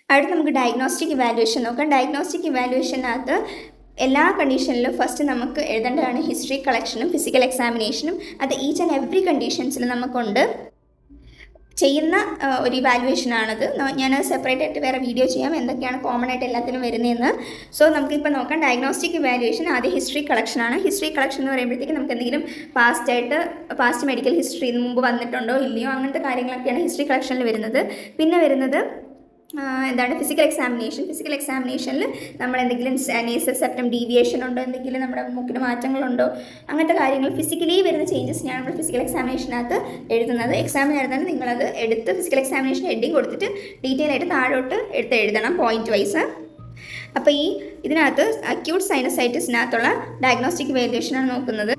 അടുത്ത് നമുക്ക് diagnostic evaluation നോക്കാം. ഡയഗ്നോസ്റ്റിക് ഇവാലുവേഷനകത്ത് എല്ലാ കണ്ടീഷനിലും ഫസ്റ്റ് നമുക്ക് എഴുതേണ്ടതാണ് ഹിസ്റ്ററി കളക്ഷനും ഫിസിക്കൽ എക്സാമിനേഷനും. അത് ഈച്ച് ആൻഡ് എവറി കണ്ടീഷൻസിൽ നമുക്കുണ്ട് ചെയ്യുന്ന ഒരു ഇവാലുവേഷനാണത്. ഞാൻ സെപ്പറേറ്റ് ആയിട്ട് വേറെ വീഡിയോ ചെയ്യാം എന്തൊക്കെയാണ് കോമൺ ആയിട്ട് എല്ലാത്തിനും വരുന്നതെന്ന്. സോ നമുക്കിപ്പോൾ നോക്കാം ഡയഗ്നോസ്റ്റിക് ഇവാലുവേഷൻ. ആദ്യം ഹിസ്റ്ററി കളക്ഷനാണ്. ഹിസ്റ്ററി കളക്ഷൻ എന്ന് പറയുമ്പോഴത്തേക്ക് നമുക്ക് എന്തെങ്കിലും പാസ്റ്റ് മെഡിക്കൽ ഹിസ്റ്ററി മുമ്പ് വന്നിട്ടുണ്ടോ ഇല്ലയോ അങ്ങനത്തെ കാര്യങ്ങളൊക്കെയാണ് ഹിസ്റ്ററി കളക്ഷനിൽ വരുന്നത്. പിന്നെ വരുന്നത് എന്താണ് ഫിസിക്കൽ എക്സാമിനേഷൻ. ഫിസിക്കൽ എക്സാമിനേഷനിൽ നമ്മൾ എന്തെങ്കിലും നേസൽ സെപ്റ്റം ഡീവിയേഷൻ ഉണ്ടോ, എന്തെങ്കിലും നമ്മുടെ മൂക്കിന് മാറ്റങ്ങളുണ്ടോ, അങ്ങനത്തെ കാര്യങ്ങൾ ഫിസിക്കലി വരുന്ന ചേഞ്ചസിനാണ് നമ്മൾ ഫിസിക്കൽ എക്സാമിനേഷനകത്ത് എഴുതുന്നത്. എക്സാമിന് എഴുതാൻ നിങ്ങളത് എടുത്ത് ഫിസിക്കൽ എക്സാമിനേഷൻ ഹെഡിങ് കൊടുത്തിട്ട് ഡീറ്റെയിൽ ആയിട്ട് താഴോട്ട് എടുത്ത് എഴുതണം പോയിന്റ് വൈസ്. അപ്പോൾ ഇതിനകത്ത് അക്യൂട്ട് സൈനസൈറ്റിസിനകത്തുള്ള ഡയഗ്നോസ്റ്റിക് ഇവാലുവേഷനാണ് നോക്കുന്നത്.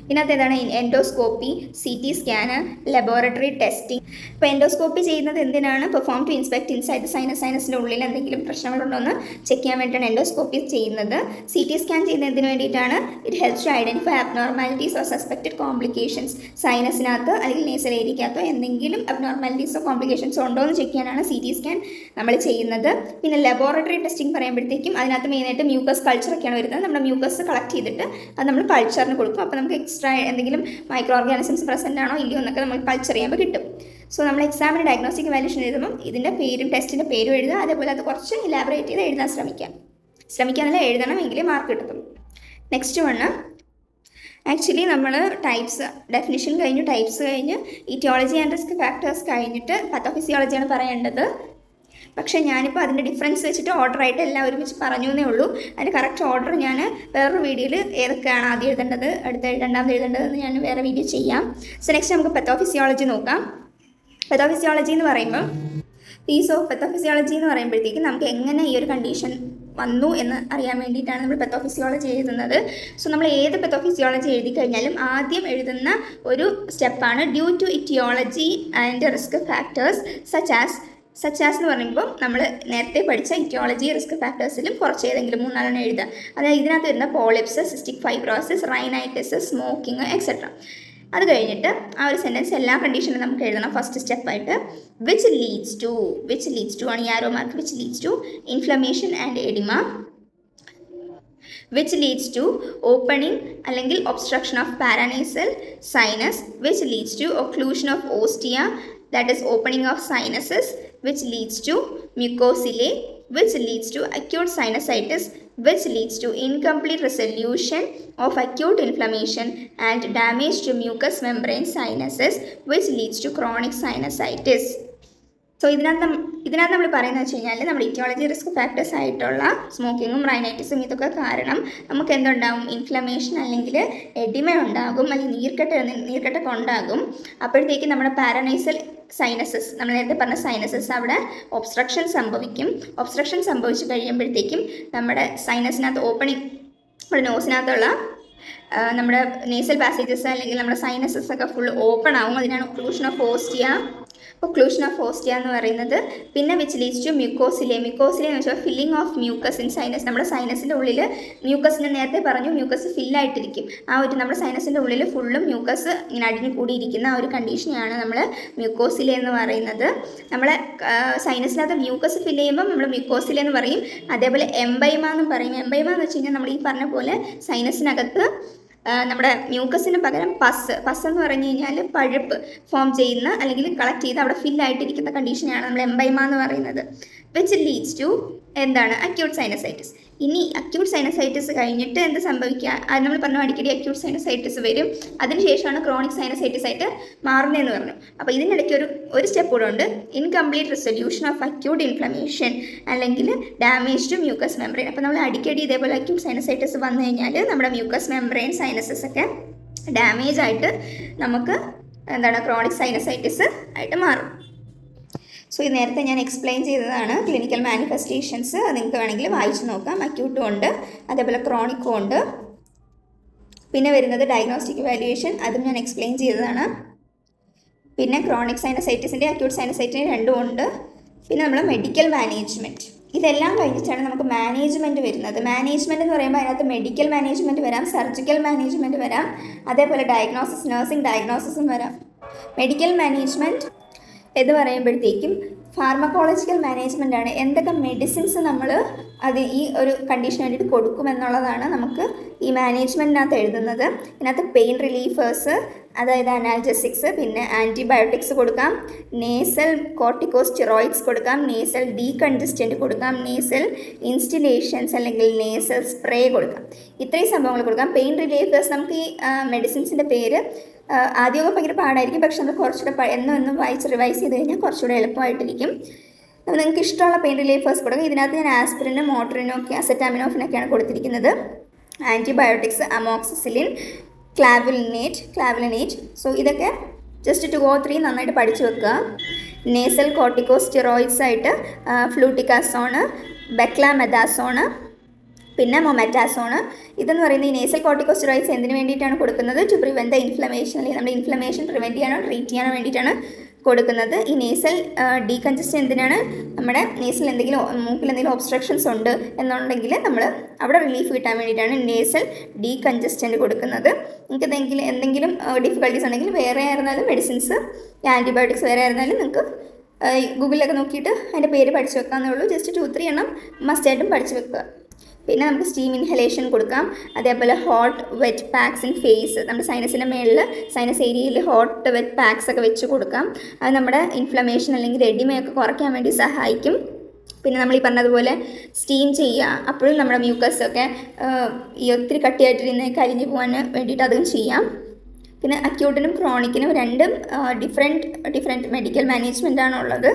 ഇതിനകത്ത് ഏതാണ് endoscopy, CT scan, laboratory testing. ഇപ്പോൾ എൻഡോസ്കോപ്പി ചെയ്യുന്നത് എന്തിനാണ്? പെർഫോം ടു ഇൻസ്പെക്ട് ഇൻസൈഡ് സൈനസിൻ്റെ ഉള്ളിൽ എന്തെങ്കിലും പ്രശ്നങ്ങളുണ്ടോ എന്ന് ചെക്ക് ചെയ്യാൻ വേണ്ടിയിട്ടാണ് എൻഡോസ്കോപ്പി ചെയ്യുന്നത്. CT സ്കാൻ ചെയ്യുന്നത് എന്തിനു വേണ്ടിയിട്ടാണ്? It helps to identify abnormalities or suspected complications. സൈനസിനകത്ത് അല്ലെങ്കിൽ നേസൽ ഏരിയക്കകത്തോ എന്തെങ്കിലും അബ്നോർമാലിറ്റീസോ കോംപ്ലിക്കേഷൻസോ ഉണ്ടോ എന്ന് ചെക്ക് ചെയ്യാനാണ് CT സ്കാൻ നമ്മൾ ചെയ്യുന്നത്. പിന്നെ ലബോറട്ടറി ടെസ്റ്റിംഗ് പറയുമ്പോഴത്തേക്കും അതിനകത്ത് മെയിനായിട്ട് മ്യൂക്കസ് കൾച്ചറൊക്കെയാണ് വരുന്നത്. നമ്മുടെ മ്യൂക്കസ് കളക്ട് ചെയ്തിട്ട് അത് നമ്മൾ കൾച്ചറിന് കൊടുക്കും. അപ്പോൾ നമുക്ക് എക്സ്ട്രാ എന്തെങ്കിലും മൈക്രോ ഓർഗാനിസംസ് പ്രസൻ്റ് ആണോ ഇല്ലയോ എന്നൊക്കെ നമ്മൾ കൾച്ചർ ചെയ്യുമ്പോൾ കിട്ടും. സോ നമ്മൾ എക്സാമിന് ഡയഗ്നോസ്റ്റിക് ഇവാലുവേഷൻ എഴുതുമ്പോൾ ഇതിൻ്റെ പേരും ടെസ്റ്റിൻ്റെ പേരും എഴുതുക. അതേപോലെ അത് കുറച്ച് ഇലാബറേറ്റ് ചെയ്ത് എഴുതാൻ ശ്രമിക്കാനല്ല എഴുതണം, എങ്കിലേ മാർക്ക് കിട്ടും. നെക്സ്റ്റ് വണ്ണ് ആക്ച്വലി നമ്മൾ ടൈപ്സ് ഡെഫിനിഷൻ കഴിഞ്ഞു, ടൈപ്സ് കഴിഞ്ഞ് ഇറ്റിയോളജി ആൻഡ് റിസ്ക് ഫാക്ടേഴ്സ് കഴിഞ്ഞിട്ട് പത്തോഫിസിയോളജിയാണ് പറയേണ്ടത്. പക്ഷേ ഞാനിപ്പോൾ അതിൻ്റെ ഡിഫറൻസ് വെച്ചിട്ട് ഓർഡറായിട്ട് എല്ലാം ഒരുമിച്ച് പറഞ്ഞു എന്നേ ഉള്ളൂ. അതിൻ്റെ കറക്റ്റ് ഓർഡർ ഞാൻ വേറൊരു വീഡിയോയിൽ ഏതൊക്കെയാണ് ആദ്യം എഴുതേണ്ടത് രണ്ടാമത് എഴുതേണ്ടതെന്ന് ഞാൻ വേറെ വീഡിയോ ചെയ്യാം. സോ നെക്സ്റ്റ് നമുക്ക് പത്തോഫിസിയോളജി നോക്കാം. പത്തോഫിസിയോളജി എന്ന് പറയുമ്പോൾ പത്തോഫിസിയോളജി എന്ന് പറയുമ്പോഴത്തേക്ക് നമുക്ക് എങ്ങനെ ഈ ഒരു കണ്ടീഷൻ വന്നു എന്ന് അറിയാൻ വേണ്ടിയിട്ടാണ് നമ്മൾ പത്തോഫിസിയോളജി എഴുതുന്നത്. സോ നമ്മൾ ഏത് പത്തോഫിസിയോളജി എഴുതി കഴിഞ്ഞാലും ആദ്യം എഴുതുന്ന ഒരു സ്റ്റെപ്പാണ് due to etiology and risk factors such as എന്ന് പറയുമ്പോൾ നമ്മൾ നേരത്തെ പഠിച്ച ഇറ്റിയോളജി റിസ്ക് ഫാക്ടേഴ്സിലും കുറച്ച് ഏതെങ്കിലും 3-4 എഴുതുക. അതായത് ഇതിനകത്ത് വരുന്ന polyps, cystic fibrosis, rhinitis, smoking etcetera. അത് കഴിഞ്ഞിട്ട് ആ ഒരു സെൻറ്റൻസ് എല്ലാ കണ്ടീഷനും നമുക്ക് എഴുതണം. ഫസ്റ്റ് സ്റ്റെപ്പായിട്ട് വിച്ച് ലീഡ്സ് ടു ആണ് ഈ arrow mark. Which leads to inflammation and oedema, which leads to opening അല്ലെങ്കിൽ obstruction of paranasal sinus, which leads to occlusion of ostia, that is opening of sinuses, which leads to mucosillae, which leads to acute sinusitis, which leads to incomplete resolution of acute inflammation and damage to mucous membrane sinuses, which leads to chronic sinusitis. So ഇതിനകത്ത് നമ്മൾ പറയുന്നത് വെച്ച് കഴിഞ്ഞാൽ നമ്മുടെ ഇറ്റിയോളജി risk factors ആയിട്ടുള്ള സ്മോക്കിങ്ങും റൈനൈറ്റിസും ഇതൊക്കെ കാരണം നമുക്ക് എന്തുണ്ടാകും? ഇൻഫ്ലമേഷൻ അല്ലെങ്കിൽ എഡിമ ഉണ്ടാകും, അല്ലെങ്കിൽ നീർക്കെട്ടൊക്കെ ഉണ്ടാകും. അപ്പോഴത്തേക്കും നമ്മുടെ പാരനൈസൽ സൈനസസ്, നമ്മൾ നേരത്തെ പറഞ്ഞ സൈനസസ് അവിടെ ഒബ്സ്ട്രക്ഷൻ സംഭവിക്കും. ഒബ്സ്ട്രക്ഷൻ സംഭവിച്ചു കഴിയുമ്പോഴത്തേക്കും നമ്മുടെ സൈനസിനകത്ത് ഓപ്പണിങ്, നമ്മുടെ നോസിനകത്തുള്ള നമ്മുടെ നേസൽ പാസേജസ് അല്ലെങ്കിൽ നമ്മുടെ സൈനസസ് ഒക്കെ ഫുൾ ഓപ്പൺ ആവും. അതിനാണ് ഒക്ലൂഷൻ ഓഫ് ഓസ്റ്റിയ എന്ന് പറയുന്നത്. പിന്നെ വിച്ച് ലീഡ്സ് ടു മ്യൂക്കോസിലെ എന്ന് വെച്ചാൽ filling of mucus in sinus. നമ്മുടെ സൈനസിൻ്റെ ഉള്ളിൽ മ്യൂക്കസിന് നേരത്തെ പറഞ്ഞു മ്യൂക്കസ് ഫില്ലായിട്ടിരിക്കും. ആ ഒരു നമ്മുടെ സൈനസിൻ്റെ ഉള്ളിൽ ഫുള്ളും മ്യൂക്കസ് ഇങ്ങനെ അടിഞ്ഞു കൂടിയിരിക്കുന്ന ആ ഒരു കണ്ടീഷനെയാണ് നമ്മൾ മ്യൂക്കോസിലെ എന്ന് പറയുന്നത്. നമ്മളെ സൈനസിനകത്ത് മ്യൂക്കസ് ഫില്ല് ചെയ്യുമ്പോൾ നമ്മൾ മ്യൂക്കോസിലെ എന്ന് പറയും. അതേപോലെ എംബൈമ എന്നും പറയും. എംബൈമ എന്ന് വെച്ച് കഴിഞ്ഞാൽ നമ്മൾ ഈ പറഞ്ഞ പോലെ സൈനസിനകത്ത് നമ്മുടെ മ്യൂക്കസിന് പകരം പസ് എന്ന് പറഞ്ഞു കഴിഞ്ഞാൽ പഴുപ്പ് ഫോം ചെയ്യുന്ന അല്ലെങ്കിൽ കളക്ട് ചെയ്ത് അവിടെ ഫില്ലായിട്ടിരിക്കുന്ന കണ്ടീഷനാണ് നമ്മൾ എംബൈമ എന്ന് പറയുന്നത്. വിച്ച് ലീഡ്സ് ടു എന്താണ്? Acute sinusitis. ഇനി അക്യൂട്ട് സൈനസൈറ്റിസ് കഴിഞ്ഞിട്ട് എന്ത് സംഭവിക്കുക? അത് നമ്മൾ പറഞ്ഞു അടിക്കടി അക്യൂട്ട് സൈനസൈറ്റിസ് വരും. അതിനുശേഷമാണ് ക്രോണിക് സൈനസൈറ്റിസ് ആയിട്ട് മാറുന്നതെന്ന് പറഞ്ഞു. അപ്പോൾ ഇതിനിടയ്ക്ക് ഒരു സ്റ്റെപ്പ് കൂടെ ഉണ്ട്. Incomplete resolution of acute inflammation അല്ലെങ്കിൽ ഡാമേജ് ടു മ്യൂക്കസ് മെംബ്രെയിൻ. അപ്പോൾ നമ്മൾ അടിക്കടി ഇതേപോലെ അക്യൂട്ട് സൈനസൈറ്റിസ് വന്നു കഴിഞ്ഞാൽ നമ്മുടെ മ്യൂക്കസ് മെംബ്രെയിൻ സൈനസസ് ഒക്കെ ഡാമേജ് ആയിട്ട് നമുക്ക് എന്താണ് ക്രോണിക് സൈനസൈറ്റിസ് ആയിട്ട് മാറും. സോ ഇത് നേരത്തെ ഞാൻ എക്സ്പ്ലെയിൻ ചെയ്തതാണ് ക്ലിനിക്കൽ മാനിഫെസ്റ്റേഷൻസ്. അത് നിങ്ങൾക്ക് വേണമെങ്കിൽ വായിച്ച് നോക്കാം. അക്യൂട്ടും ഉണ്ട്, അതേപോലെ ക്രോണിക്കും ഉണ്ട്. പിന്നെ വരുന്നത് ഡയഗ്നോസ്റ്റിക് ഇവാലുവേഷൻ, അതും ഞാൻ എക്സ്പ്ലെയിൻ ചെയ്തതാണ്. പിന്നെ ക്രോണിക് സൈനസൈറ്റിസിൻ്റെ അക്യൂട്ട് സൈനസൈറ്റിന് രണ്ടും ഉണ്ട്. പിന്നെ നമ്മൾ മെഡിക്കൽ മാനേജ്മെൻറ്റ്, ഇതെല്ലാം കഴിഞ്ഞിട്ടാണ് നമുക്ക് മാനേജ്മെൻറ്റ് വരുന്നത്. മാനേജ്മെൻറ്റ് എന്ന് പറയുമ്പോൾ അതിനകത്ത് മെഡിക്കൽ മാനേജ്മെൻറ്റ് വരാം, സർജിക്കൽ മാനേജ്മെൻറ്റ് വരാം, അതേപോലെ ഡയഗ്നോസിസ്, നഴ്സിംഗ് ഡയഗ്നോസിസും വരാം. മെഡിക്കൽ മാനേജ്മെൻറ്റ് എന്ന് പറയുമ്പോഴത്തേക്കും ഫാർമക്കോളജിക്കൽ മാനേജ്മെൻ്റ് ആണ്. എന്തൊക്കെ മെഡിസിൻസ് നമ്മൾ ഈ ഒരു കണ്ടീഷന് വേണ്ടിയിട്ട് കൊടുക്കുമെന്നുള്ളതാണ് നമുക്ക് ഈ മാനേജ്മെൻറ്റിനകത്ത് എഴുതുന്നത്. ഇതിനകത്ത് പെയിൻ റിലീഫേഴ്സ്, അതായത് അനാൽജസിക്സ്, പിന്നെ ആൻറ്റിബയോട്ടിക്സ് കൊടുക്കാം, നേസൽ കോർട്ടിക്കോസ്റ്റെറോയിഡ്സ് കൊടുക്കാം, നേസൽ ഡീകൺജസ്റ്റൻ്റ് കൊടുക്കാം, നേസൽ ഇൻസ്റ്റിലേഷൻസ് അല്ലെങ്കിൽ നേസൽ സ്പ്രേ കൊടുക്കാം. ഇത്രയും സംഭവങ്ങൾ കൊടുക്കാം. പെയിൻ റിലീഫേഴ്സ്, നമുക്ക് ഈ മെഡിസിൻസിൻ്റെ പേര് ആദ്യമൊക്കെ ഭയങ്കര പാടായിരിക്കും, പക്ഷെ നമ്മൾ കുറച്ചുകൂടെ എന്നും വായിച്ച് റിവൈസ് ചെയ്ത് കഴിഞ്ഞാൽ കുറച്ചുകൂടെ എളുപ്പമായിട്ടിരിക്കും. അപ്പോൾ നിങ്ങൾക്ക് ഇഷ്ടമുള്ള പെയിൻ റിലീഫേഴ്സ് കൊടുക്കുക. ഇതിനകത്ത് ഞാൻ ആസ്പിരിനും മോട്ടറിനൊക്കെ അസറ്റാമിനോഫിനൊക്കെയാണ് കൊടുത്തിരിക്കുന്നത്. Antibiotics amoxicillin, clavulanate. സോ ഇതൊക്കെ ജസ്റ്റ് 2 or 3 നന്നായിട്ട് പഠിച്ചു വെക്കുക. നേസൽ കോർട്ടിക്കോസ്റ്റെറോയിഡ്സ് ആയിട്ട് ഫ്ലൂട്ടിക്കാസോണ്, ബെക്ലാമെഥാസോണ്, പിന്നെ മൊമെറ്റാസോണ്. ഇതെന്ന് പറയുന്നത് ഈ നേസൽ കോർട്ടിക്കോസ്റ്റെറോയിഡ്സ് എന്തിനു വേണ്ടിയിട്ടാണ് കൊടുക്കുന്നത്? ടു പ്രിവെൻറ്റ് ദ ഇൻഫ്ലമേഷൻ, അല്ലെങ്കിൽ നമ്മുടെ ഇൻഫ്ലമേഷൻ പ്രിവെൻറ്റ് ചെയ്യാനോ ട്രീറ്റ് ചെയ്യാനോ വേണ്ടിയിട്ടാണ് കൊടുക്കുന്നത്. ഈ നേസൽ ഡീകൺജസ്റ്റ് എന്തിനാണ്? നമ്മുടെ നേസിൽ എന്തെങ്കിലും മൂക്കിൽ എന്തെങ്കിലും ഒബ്സ്ട്രക്ഷൻസ് ഉണ്ട് എന്നുണ്ടെങ്കിൽ നമ്മൾ അവിടെ റിലീഫ് കിട്ടാൻ വേണ്ടിയിട്ടാണ് നേസൽ ഡീകൺജസ്റ്റൻ്റ് കൊടുക്കുന്നത്. നിങ്ങൾക്ക് എന്തെങ്കിലും ഡിഫിക്കൽട്ടീസ് ഉണ്ടെങ്കിൽ വേറെ ആയിരുന്നാലും മെഡിസിൻസ്, ആൻറ്റിബയോട്ടിക്സ് വേറെ ആയിരുന്നാലും നിങ്ങൾക്ക് ഗൂഗിളിലൊക്കെ നോക്കിയിട്ട് അതിൻ്റെ പേര് പഠിച്ചു വെക്കാമെന്നേ ഉള്ളൂ. ജസ്റ്റ് 2-3 എണ്ണം മസ്റ്റായിട്ടും പഠിച്ചു വെക്കുക. പിന്നെ നമുക്ക് സ്റ്റീം ഇൻഹലേഷൻ കൊടുക്കാം. അതേപോലെ hot wet packs in face, നമ്മുടെ സൈനസിൻ്റെ മേളിൽ സൈനസ് ഏരിയയിൽ ഹോട്ട് വെറ്റ് പാക്സ് ഒക്കെ വെച്ച് കൊടുക്കാം. അത് നമ്മുടെ ഇൻഫ്ലമേഷൻ അല്ലെങ്കിൽ എഡിമയൊക്കെ കുറയ്ക്കാൻ വേണ്ടി സഹായിക്കും. പിന്നെ നമ്മൾ ഈ പറഞ്ഞതുപോലെ സ്റ്റീം ചെയ്യുക, അപ്പോഴും നമ്മുടെ മ്യൂക്കസൊക്കെ ഈ ഒത്തിരി കട്ടിയായിട്ടിരുന്ന് കരിഞ്ഞു പോകാൻ വേണ്ടിയിട്ട് അതും ചെയ്യാം. പിന്നെ അക്യൂട്ടിനും ക്രോണിക്കിനും രണ്ടും ഡിഫറെൻറ്റ് മെഡിക്കൽ മാനേജ്മെൻറ്റാണുള്ളത്.